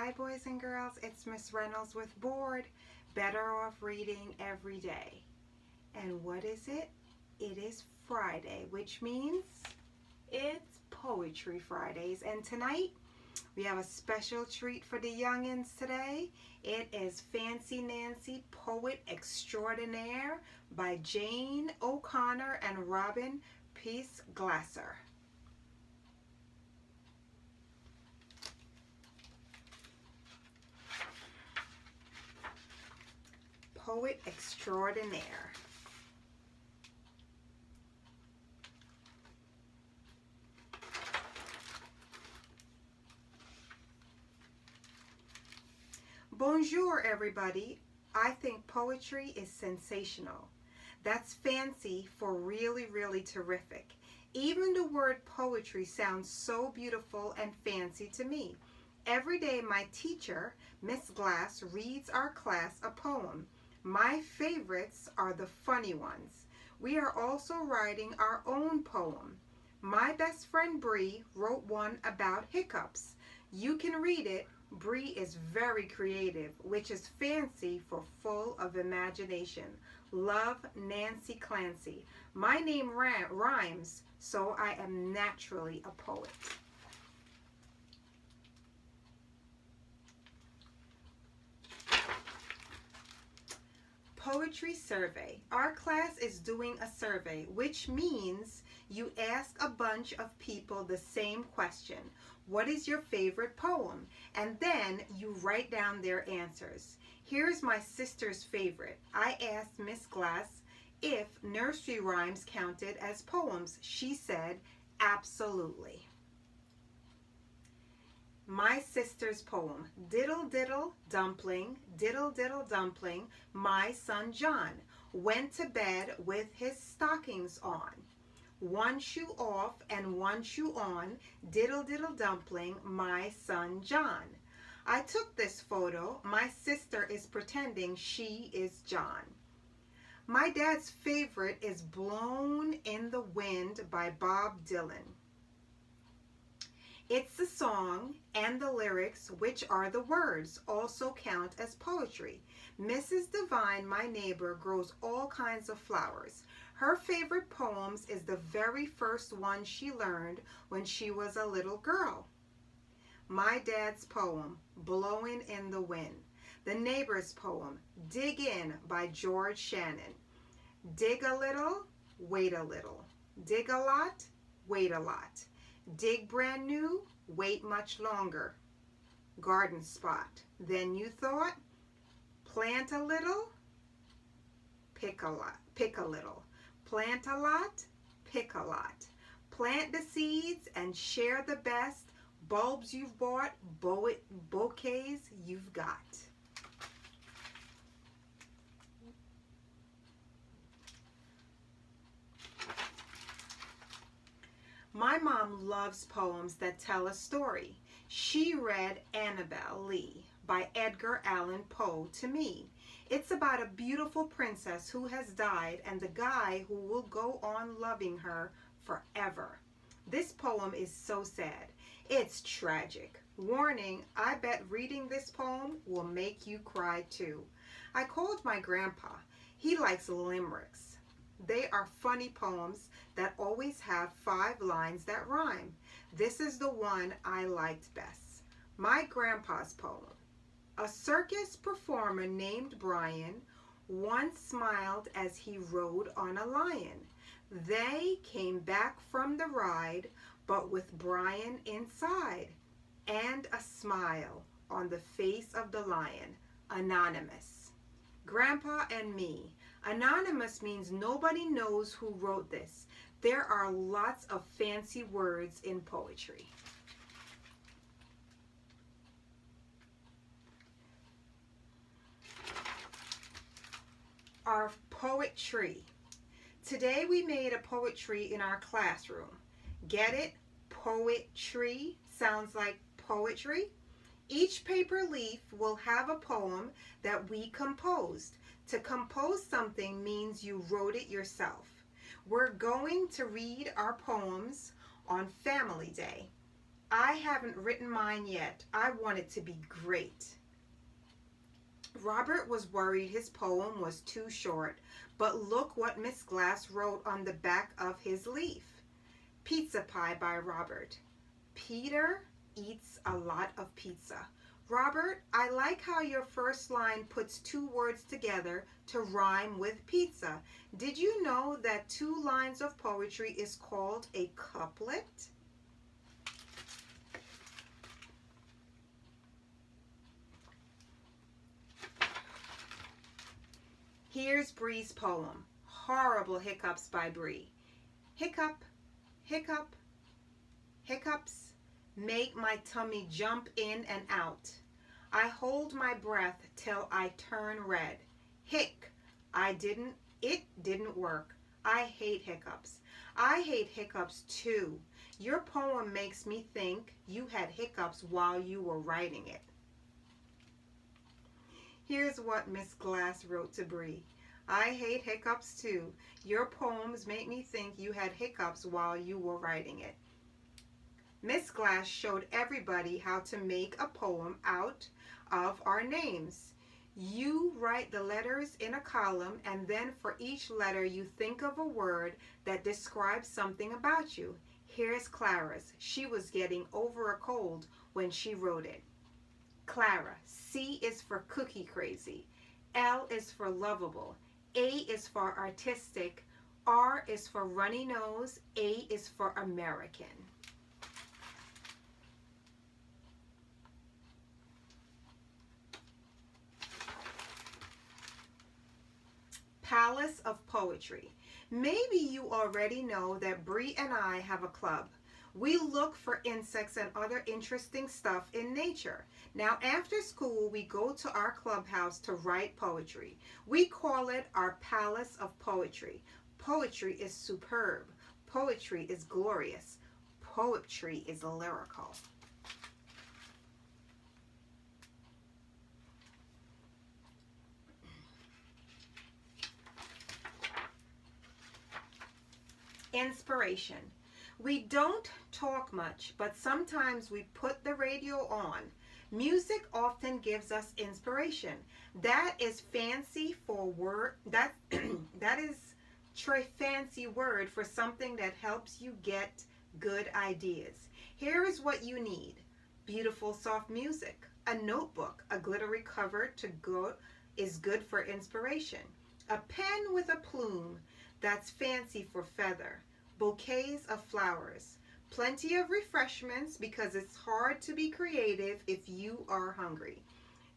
Hi boys and girls, it's Miss Reynolds with B.O.R.E.D. Better Off Reading Every Day. And what is it? It is Friday, which means it's Poetry Fridays. And tonight we have a special treat for the youngins today. It is Fancy Nancy Poet Extraordinaire by Jane O'Connor and Robin Ms.Glass. Poet Extraordinaire. Bonjour, everybody. I think poetry is sensational. That's fancy for really, really terrific. Even the word poetry sounds so beautiful and fancy to me. Every day my teacher, Ms. Glass, reads our class a poem. My favorites are the funny ones. We are also writing our own poem. My best friend Bree wrote one about hiccups. You can read it. Bree is very creative, which is fancy for full of imagination. Love, Nancy Clancy. My name rhymes, so I am naturally a poet. Poetry survey. Our class is doing a survey, which means you ask a bunch of people the same question. What is your favorite poem? And then you write down their answers. Here's my sister's favorite. I asked Ms. Glass if nursery rhymes counted as poems. She said, absolutely. My sister's poem. Diddle diddle dumpling, my son John went to bed with his stockings on. One shoe off and one shoe on, diddle diddle dumpling, my son John. I took this photo. My sister is pretending she is John. My dad's favorite is Blown in the Wind by Bob Dylan. It's the song and the lyrics, which are the words, also count as poetry. Mrs. Devine, my neighbor, grows all kinds of flowers. Her favorite poems is the very first one she learned when she was a little girl. My dad's poem, Blowing in the Wind. The neighbor's poem, Dig In by George Shannon. Dig a little, wait a little. Dig a lot, wait a lot. Dig brand new, wait much longer. Garden spot. Then you thought, plant a little, pick a lot, pick a little. Plant a lot, pick a lot. Plant the seeds and share the best. Bulbs you've bought, bouquets you've got. My mom loves poems that tell a story. She read Annabel Lee by Edgar Allan Poe to me. It's about a beautiful princess who has died and the guy who will go on loving her forever. This poem is so sad. It's tragic. Warning, I bet reading this poem will make you cry too. I called my grandpa. He likes limericks. They are funny poems that always have 5 lines that rhyme. This is the one I liked best. My grandpa's poem. A circus performer named Brian once smiled as he rode on a lion. They came back from the ride, but with Brian inside, and a smile on the face of the lion. Anonymous. Grandpa and me. Anonymous means nobody knows who wrote this. There are lots of fancy words in poetry. Our poet tree. Today we made a poetry in our classroom. Get it? Poetry sounds like poetry. Each paper leaf will have a poem that we composed. To compose something means you wrote it yourself. We're going to read our poems on Family Day. I haven't written mine yet. I want it to be great. Robert was worried his poem was too short, but look what Miss Glass wrote on the back of his leaf. Pizza Pie by Robert. Peter eats a lot of pizza. Robert, I like how your first line puts two words together to rhyme with pizza. Did you know that 2 lines of poetry is called a couplet? Here's Bree's poem, Horrible Hiccups by Bree. Hiccup, hiccup, hiccups make my tummy jump in and out. I hold my breath till I turn red. Hic, it didn't work. I hate hiccups. I hate hiccups too. Your poem makes me think you had hiccups while you were writing it. Here's what Miss Glass wrote to Bree. I hate hiccups too. Your poems make me think you had hiccups while you were writing it. Miss Glass showed everybody how to make a poem out of our names. You write the letters in a column, and then for each letter you think of a word that describes something about you. Here's Clara's. She was getting over a cold when she wrote it. Clara. C is for cookie crazy. L is for lovable. A is for artistic. R is for runny nose. A is for American. Palace of Poetry. Maybe you already know that Bree and I have a club. We look for insects and other interesting stuff in nature. Now, after school, we go to our clubhouse to write poetry. We call it our Palace of Poetry. Poetry is superb. Poetry is glorious. Poetry is lyrical. Inspiration. We don't talk much, but sometimes we put the radio on. Music often gives us inspiration. That is fancy for word. That is fancy word for something that helps you get good ideas. Here is what you need: beautiful soft music, a notebook, a glittery cover to go is good for inspiration, a pen with a plume that's fancy for feather, bouquets of flowers, plenty of refreshments because it's hard to be creative if you are hungry.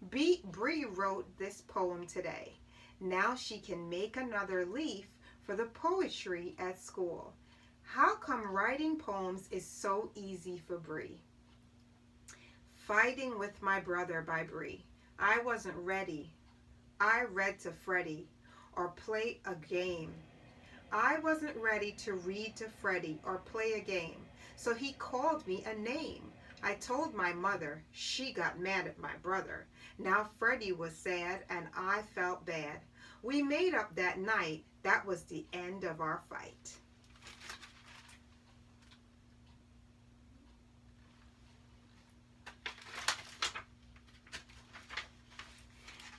Bree wrote this poem today. Now she can make another leaf for the poetry at school. How come writing poems is so easy for Bree? Fighting with My Brother by Bree. I wasn't ready. I read to Freddie or play a game. I wasn't ready to read to Freddie or play a game, so he called me a name. I told my mother. She got mad at my brother. Now Freddie was sad and I felt bad. We made up that night. That was the end of our fight.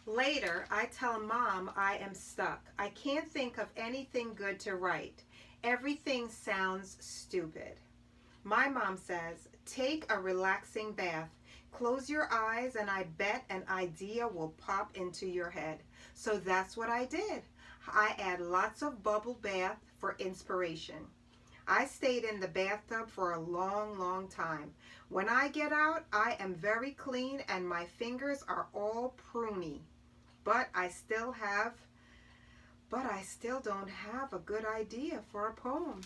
Later, I tell Mom I am stuck. I can't think of anything good to write. Everything sounds stupid. My mom says, take a relaxing bath. Close your eyes and I bet an idea will pop into your head. So that's what I did. I add lots of bubble bath for inspiration. I stayed in the bathtub for a long, long time. When I get out, I am very clean and my fingers are all pruny. But I still don't have a good idea for a poem.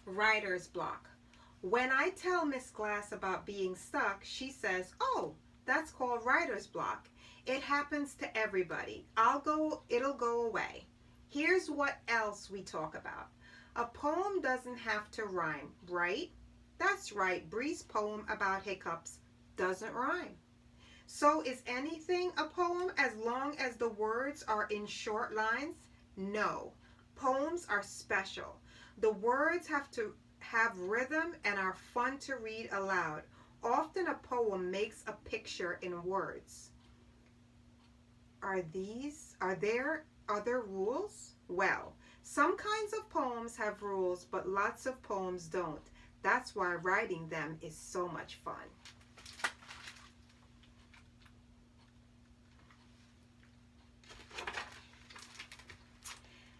Writer's block. When I tell Miss Glass about being stuck, she says, "Oh, that's called writer's block. It happens to everybody. It'll go away." Here's what else we talk about. A poem doesn't have to rhyme, right? That's right, Bree's poem about hiccups doesn't rhyme. So is anything a poem as long as the words are in short lines? No. Poems are special. The words have to have rhythm and are fun to read aloud. Often a poem makes a picture in words. Are there other rules? Well, some kinds of poems have rules, but lots of poems don't. That's why writing them is so much fun.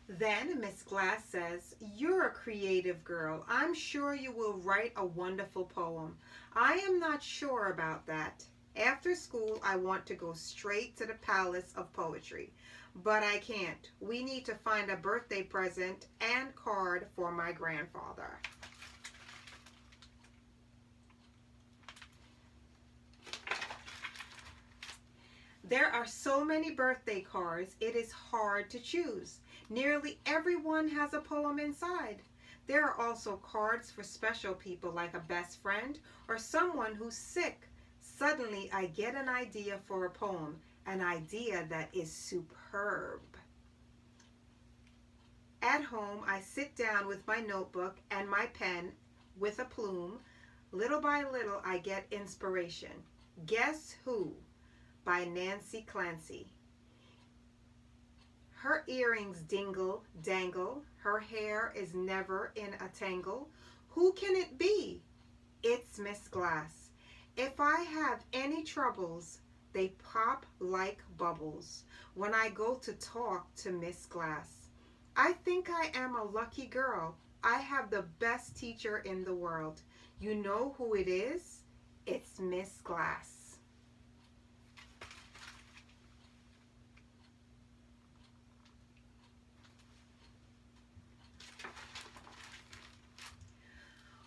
Then Miss Glass says, "You're a creative girl. I'm sure you will write a wonderful poem. I am not sure about that. After school, I want to go straight to the Palace of Poetry. But I can't. We need to find a birthday present and card for my grandfather." There are so many birthday cards, it is hard to choose. Nearly everyone has a poem inside. There are also cards for special people like a best friend or someone who's sick. Suddenly, I get an idea for a poem, an idea that is superb. At home, I sit down with my notebook and my pen with a plume. Little by little, I get inspiration. Guess Who? By Nancy Clancy. Her earrings dingle, dangle. Her hair is never in a tangle. Who can it be? It's Miss Glass. If I have any troubles, they pop like bubbles when I go to talk to Miss Glass. I think I am a lucky girl. I have the best teacher in the world. You know who it is? It's Miss Glass.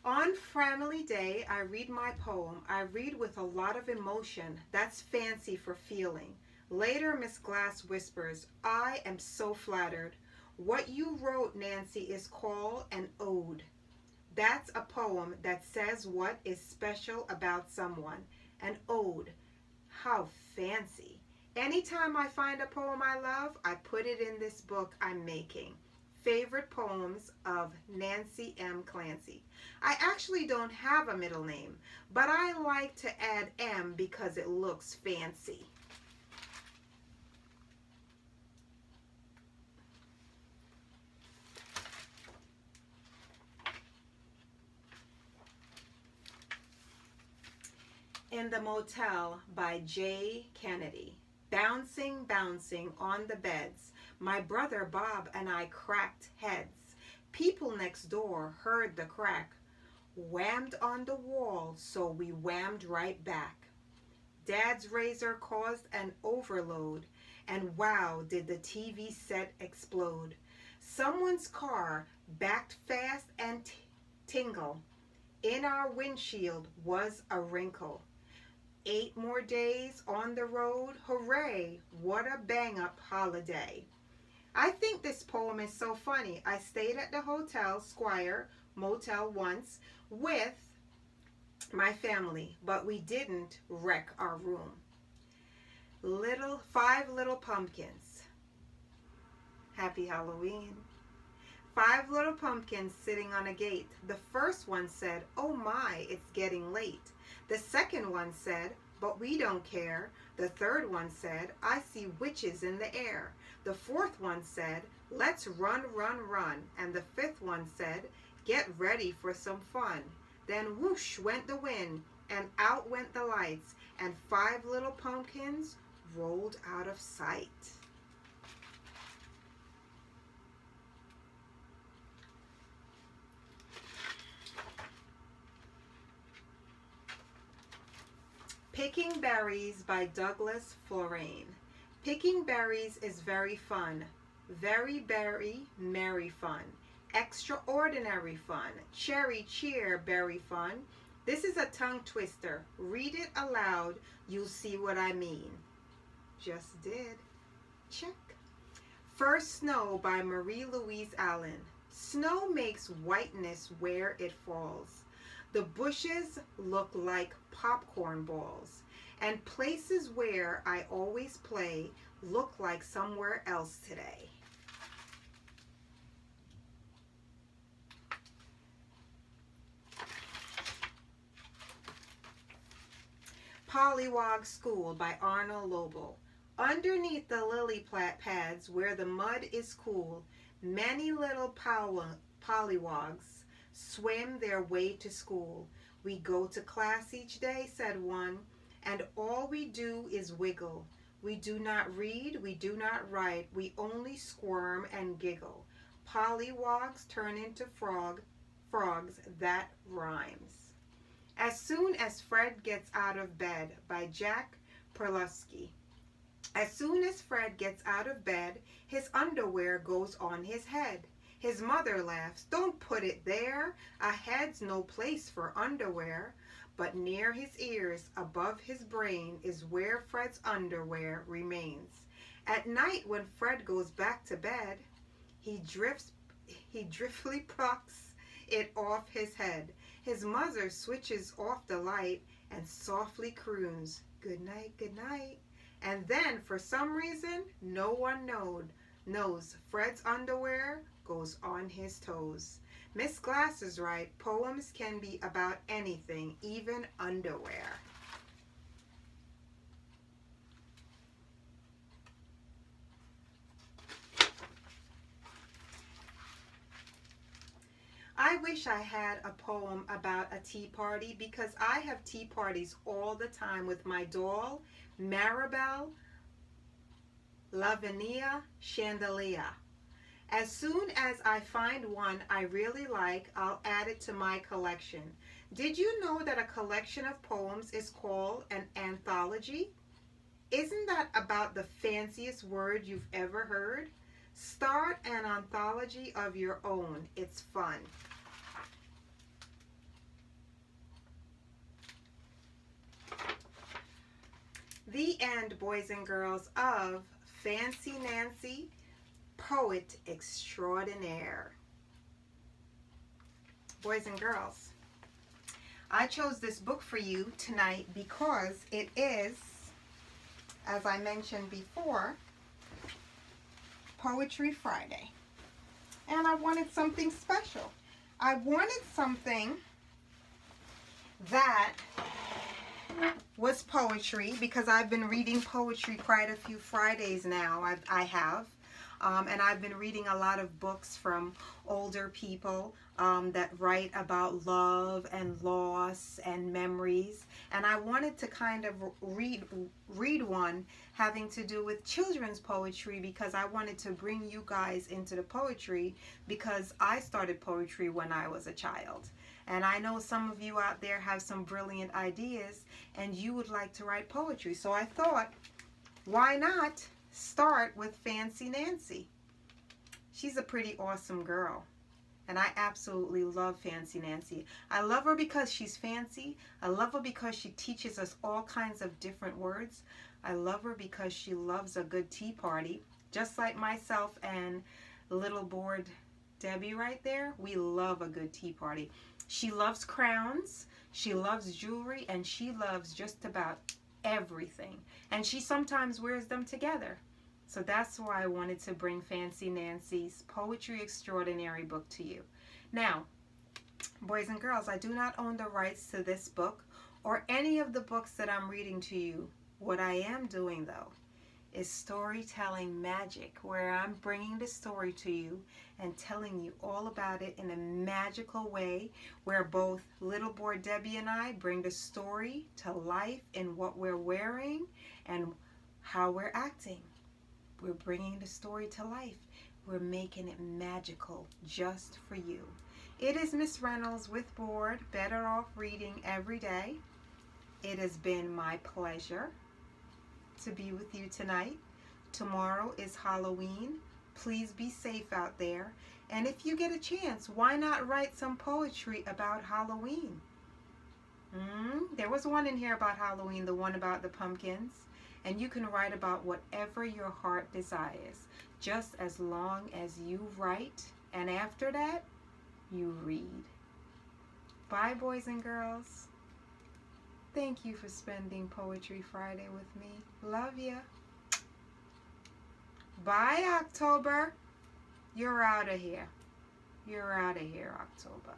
On Family Day, I read my poem. I read with a lot of emotion. That's fancy for feeling. Later, Miss Glass whispers, "I am so flattered. What you wrote, Nancy, is called an ode. That's a poem that says what is special about someone. An ode. How fancy. Anytime I find a poem I love, I put it in this book I'm making. Favorite Poems of Nancy M. Clancy." I actually don't have a middle name, but I like to add M because it looks fancy. In the Motel by J. Kennedy. Bouncing, bouncing on the beds. My brother Bob and I cracked heads. People next door heard the crack. Whammed on the wall, so we whammed right back. Dad's razor caused an overload, and wow, did the TV set explode. Someone's car backed fast and tingle. In our windshield was a wrinkle. 8 more days on the road, hooray, what a bang-up holiday. I think this poem is so funny. I stayed at the Hotel Squire Motel once with my family, but we didn't wreck our room. 5 little pumpkins. Happy Halloween. 5 little pumpkins sitting on a gate. The first one said, "Oh my, it's getting late." The second one said, "But we don't care." The third one said, "I see witches in the air." The fourth one said, "Let's run, run, run." And the fifth one said, "Get ready for some fun." Then whoosh went the wind, and out went the lights, and 5 little pumpkins rolled out of sight. Picking Berries by Douglas Florane. Picking berries is very fun. Very berry, merry fun. Extraordinary fun. Cherry cheer, berry fun. This is a tongue twister. Read it aloud. You'll see what I mean. Just did. Check. First Snow by Marie Louise Allen. Snow makes whiteness where it falls. The bushes look like popcorn balls, and places where I always play look like somewhere else today. Pollywog School by Arnold Lobel. Underneath the lily pads where the mud is cool, many little pollywogs swim their way to school. We go to class each day, said one, and all we do is wiggle. We do not read, we do not write, we only squirm and giggle. Pollywogs turn into frogs, that rhymes. As Soon as Fred Gets Out of Bed by Jack Perlusky. As soon as Fred gets out of bed, his underwear goes on his head. His mother laughs, "Don't put it there. A head's no place for underwear." But near his ears, above his brain, is where Fred's underwear remains. At night when Fred goes back to bed, he driftily plucks it off his head. His mother switches off the light and softly croons, "Good night, good night." And then, for some reason, no one knows Fred's underwear goes on his toes. Ms.Glass is right. Poems can be about anything, even underwear. I wish I had a poem about a tea party because I have tea parties all the time with my doll, Maribel Lavinia Chandelier. As soon as I find one I really like, I'll add it to my collection. Did you know that a collection of poems is called an anthology? Isn't that about the fanciest word you've ever heard? Start an anthology of your own. It's fun. The end, boys and girls, of Fancy Nancy, Poet Extraordinaire. Boys and girls, I chose this book for you tonight because it is, as I mentioned before, Poetry Friday. And I wanted something special. I wanted something that was poetry because I've been reading poetry quite a few Fridays now. I have. And I've been reading a lot of books from older people that write about love and loss and memories. And I wanted to kind of read one having to do with children's poetry because I wanted to bring you guys into the poetry because I started poetry when I was a child. And I know some of you out there have some brilliant ideas and you would like to write poetry. So I thought, why not start with Fancy Nancy? She's a pretty awesome girl. And I absolutely love Fancy Nancy. I love her because she's fancy. I love her because she teaches us all kinds of different words. I love her because she loves a good tea party. Just like myself and little bored Debbie right there, we love a good tea party. She loves crowns, she loves jewelry, and she loves just about everything. And she sometimes wears them together. So that's why I wanted to bring Fancy Nancy's Poetry Extraordinary book to you. Now, boys and girls, I do not own the rights to this book or any of the books that I'm reading to you. What I am doing, though, is storytelling magic, where I'm bringing the story to you and telling you all about it in a magical way, where both Little Boy Debbie and I bring the story to life in what we're wearing and how we're acting. We're bringing the story to life. We're making it magical just for you. It is Miss Reynolds with B.O.R.E.D, Better Off Reading Every Day. It has been my pleasure to be with you tonight. Tomorrow is Halloween. Please be safe out there. And if you get a chance, why not write some poetry about Halloween? There was one in here about Halloween, the one about the pumpkins. And you can write about whatever your heart desires, just as long as you write, and after that, you read. Bye, boys and girls. Thank you for spending Poetry Friday with me. Love ya. Bye, October. You're out of here. You're out of here, October.